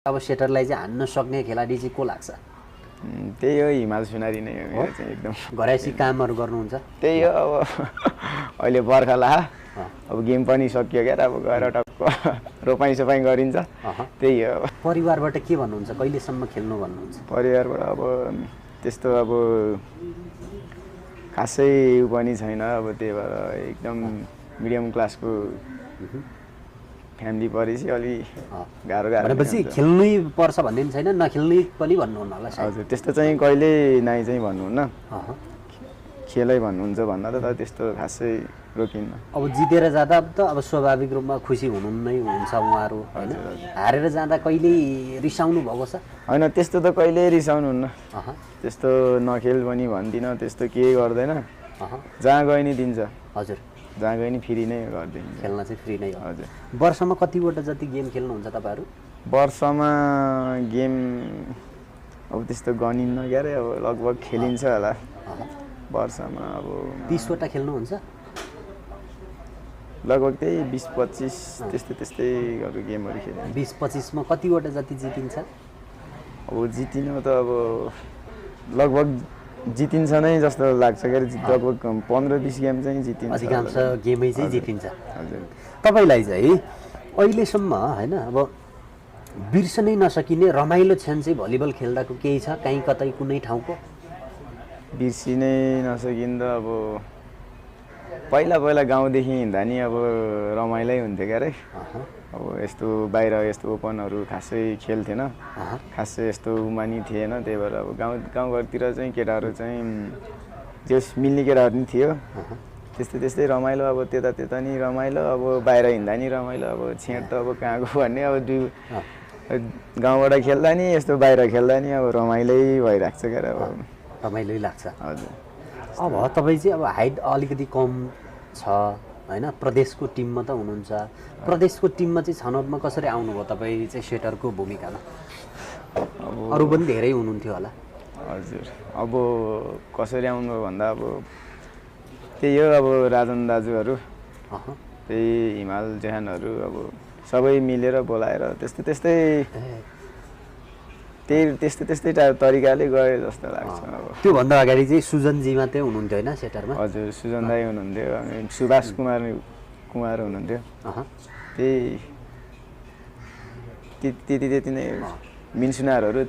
अब सेटरलाई चाहिँ हान्न सक्ने खेलाडी चाहिँ को लाग्छ? त्यही हो हिमाल सुनारी नै हो मेरो चाहिँ एकदम। घरैसी कामहरू गर्नुहुन्छ? त्यही हो अब अहिले बर्खा ला अब गेम पनि सकियो क्या अब गएर टक्क रोपाइँ सोपाइँ गरिन्छ त्यही हो। परिवारबाट के भन्नुहुन्छ? कहिलेसम्म खेल्नु भन्नुहुन्छ? परिवारबाट अब त्यस्तो अब खासै उ पनि छैन अब त्यही भएर एकदम मिडियम क्लासको फ्यामिली परेपछि अलि गाह्रो भनेपछि खेल्नै पर्छ भन्ने छैन, नखेल्नै पनि भन्नुहुन्न होला सायद। हजुर त्यस्तो चाहिँ कहिले नै चाहिँ भन्नुहुन्न, खेलै भन्नुहुन्छ भन्दा त त्यस्तो खासै रोकिन्न। अब जितेर जाँदा त अब स्वाभाविक रूपमा खुसी हुनु नै हुन्छ उहाँहरू हैन? हारेर जाँदा कहिले रिसाउनु भएको छ? हैन त्यस्तो त कहिले रिसाउनुहुन्न, त्यस्तो नखेल पनि भन्दिनँ, त्यस्तो केही गर्दैन, जहाँ गए नि दिन्छ। हजुर जहाँ गए नि फ्री नै गरिदिन्छ, खेल्न चाहिँ फ्री नै हो। हजुर। वर्षमा कतिवटा जति गेम खेल्नुहुन्छ तपाईँहरू? वर्षमा गेम अब त्यस्तो गनिन्न क्या रे, अब लगभग खेलिन्छ होला वर्षमा अब 30 वटा खेल्नुहुन्छ? लगभग त्यही 20-25 त्यस्तैहरू गेमहरू खेल्छ। 20-25 मा कतिवटा जति जितिन्छ? अब जितिनु त अब लगभग जितिन्छ नै जस्तो लाग्छ क्या, लगभग 15-20 गेम चाहिँ जितिन्छ, अधिकांश गेमै चाहिँ जितिन्छ। हजुर। तपाईलाई चाहिँ अहिलेसम्म हैन अब बिर्सनै नसकिने रमाइलो क्षण चाहिँ भलिबल खेल्दाको केही छ कहीँ कतै कुनै ठाउँको? बिर्सिनै नसकिँदा अब पहिला गाउँदेखि हिँड्दा नि अब रमाइलै हुन्थ्यो क्या रे। अब यस्तो बाहिर यस्तो ओपनहरू खासै खेल्थेन, खासै यस्तो उमा नि थिएन, त्यही भएर अब गाउँघरतिर चाहिँ केटाहरू चाहिँ जस मिल्ने केटाहरू नि थियो, त्यस्तै रमाइलो। अब त्यता नि रमाइलो, अब बाहिर हिँड्दा नि रमाइलो, अब छेड त अब कहाँको भन्ने, अब गाउँबाट खेल्दा नि यस्तो बाहिर खेल्दा नि अब रमाइलै भइरहेको छ क्या, अब रमाइलो लाग्छ। हजुर। अब तपाईँ चाहिँ अब हाइट अलिकति कम छ हैन, प्रदेशको टिममा त हुनुहुन्छ, प्रदेशको टिममा चाहिँ छनौटमा कसरी आउनुभयो तपाईँ चाहिँ सेटरको भूमिकामा? अरू पनि धेरै हुनुहुन्थ्यो होला। हजुर। अब कसरी आउनु भन्दा अब त्यही हो, अब राजन दाजुहरू, त्यही हिमाल जहानहरू, अब सबै मिलेर बोलाएर त्यस्तै तरिकाले गए जस्तो लाग्छ। अब त्योभन्दा अगाडि चाहिँ सुजनजी मात्रै हुनुहुन्थ्यो होइन सेटरमा? हजुर, सुजन दाई हुनुहुन्थ्यो, अनि सुभाष कुमार हुनुहुन्थ्यो, त्यही नै मिन्सुनारहरू